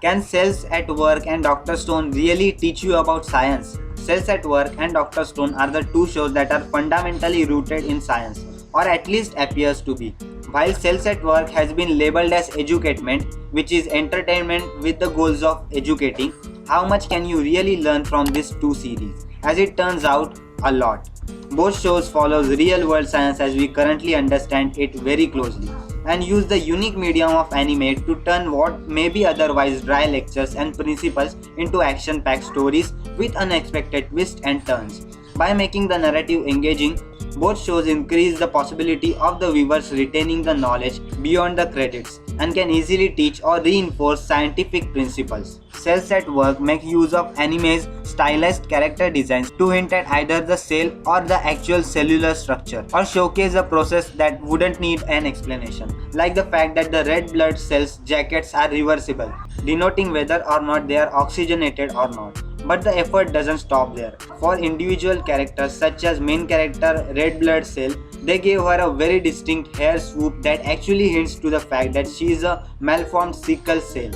Can Cells at Work and Dr. Stone really teach you about science? Cells at Work and Dr. Stone are the two shows that are fundamentally rooted in science, or at least appears to be. While Cells at Work has been labeled as educatement, which is entertainment with the goals of educating, how much can you really learn from these two series? As it turns out, a lot. Both shows follows real world science as we currently understand it very closely, and use the unique medium of anime to turn what may be otherwise dry lectures and principles into action-packed stories with unexpected twists and turns. By making the narrative engaging, both shows increase the possibility of the viewers retaining the knowledge beyond the credits and can easily teach or reinforce scientific principles. Cells at Work make use of anime's stylized character designs to hint at either the cell or the actual cellular structure, or showcase a process that wouldn't need an explanation, like the fact that the red blood cells jackets are reversible, denoting whether or not they are oxygenated or not. But the effort doesn't stop there. For individual characters such as main character Red Blood Cell, they gave her a very distinct hair swoop that actually hints to the fact that she is a malformed sickle cell.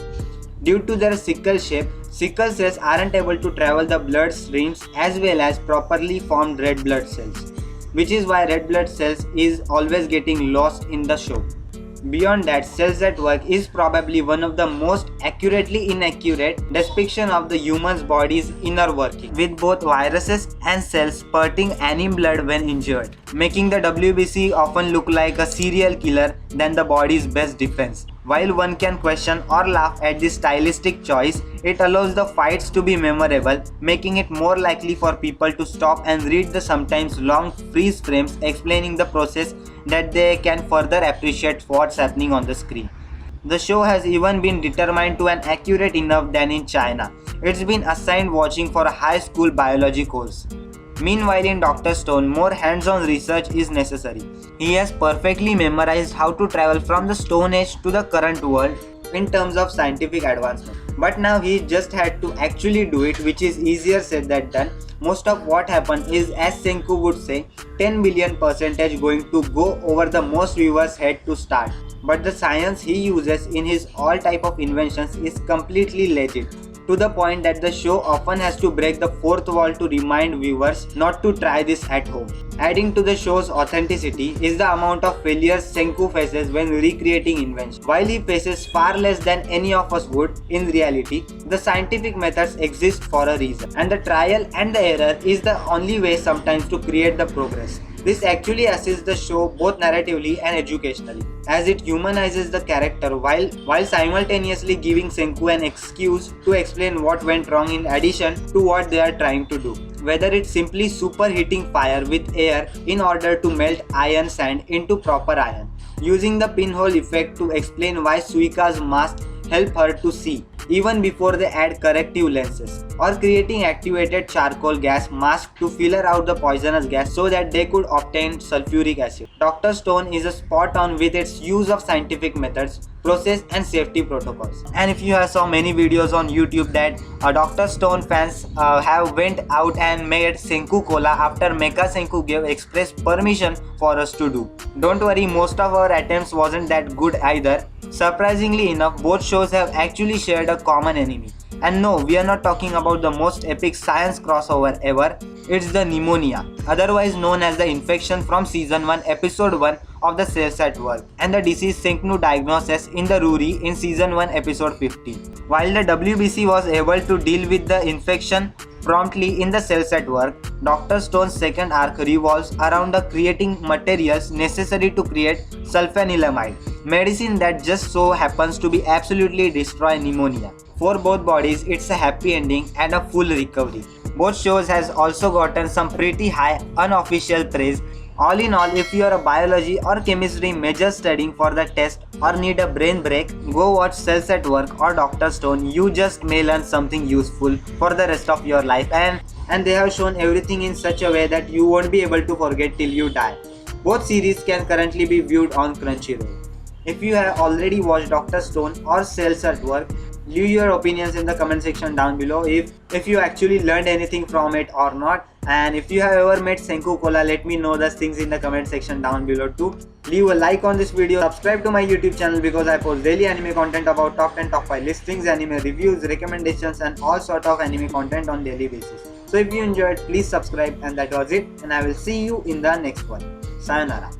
Due to their sickle shape, sickle cells aren't able to travel the blood streams as well as properly formed red blood cells, which is why red blood cells is always getting lost in the show. Beyond that, Cells at Work is probably one of the most accurately inaccurate depiction of the human's body's inner working, with both viruses and cells spurting anim blood when injured, making the WBC often look like a serial killer than the body's best defense. While one can question or laugh at this stylistic choice, it allows the fights to be memorable, making it more likely for people to stop and read the sometimes long freeze frames explaining the process that they can further appreciate what's happening on the screen. The show has even been determined to an accurate enough than in China. It's been assigned watching for a high school biology course. Meanwhile, in Dr. Stone, more hands-on research is necessary. He has perfectly memorized how to travel from the Stone Age to the current world in terms of scientific advancement. But now he just had to actually do it, which is easier said than done. Most of what happened is, as Senku would say, 10 billion percentage going to go over the most viewers' head to start. But the science he uses in his all type of inventions is completely legit, to the point that the show often has to break the fourth wall to remind viewers not to try this at home. Adding to the show's authenticity is the amount of failures Senku faces when recreating inventions. While he faces far less than any of us would, in reality, the scientific methods exist for a reason, and the trial and the error is the only way sometimes to create the progress. This actually assists the show both narratively and educationally, as it humanizes the character while simultaneously giving Senku an excuse to explain what went wrong in addition to what they are trying to do. Whether it's simply superheating fire with air in order to melt iron sand into proper iron, using the pinhole effect to explain why Suika's mask help her to see even before they add corrective lenses, or creating activated charcoal gas mask to filter out the poisonous gas so that they could obtain sulfuric acid. Dr. Stone is a spot on with its use of scientific methods, process and safety protocols. And if you have saw many videos on YouTube that Dr. Stone fans have went out and made Senku Cola after Mecha Senku gave express permission for us to do. Don't worry, most of our attempts wasn't that good either. Surprisingly enough, both shows have actually shared a common enemy. And no, we are not talking about the most epic science crossover ever. It's the pneumonia, otherwise known as the infection from season 1 episode 1 of the Cells at Work, and the disease Senknu diagnosis in the Ruri in season 1 episode 15. While the WBC was able to deal with the infection promptly in the Cells at Work, Dr. Stone's second arc revolves around the creating materials necessary to create sulfanilamide, medicine that just so happens to be absolutely destroy pneumonia. For both bodies, it's a happy ending and a full recovery. Both shows has also gotten some pretty high unofficial praise. All in all, if you are a biology or chemistry major studying for the test or need a brain break, go watch Cells at Work or Dr. Stone. You just may learn something useful for the rest of your life, and they have shown everything in such a way that you won't be able to forget till you die. Both series can currently be viewed on Crunchyroll. If you have already watched Dr. Stone or Cells at Work, Leave your opinions in the comment section down below if you actually learned anything from it or not. And if you have ever met Senku Cola, let me know those things in the comment section down below too. Leave a like on this video, subscribe to my YouTube channel because I post daily anime content about top 10, top 5 listings, anime reviews, recommendations and all sort of anime content on daily basis. So if you enjoyed, please subscribe, and that was it, and I will see you in the next one. Sayonara.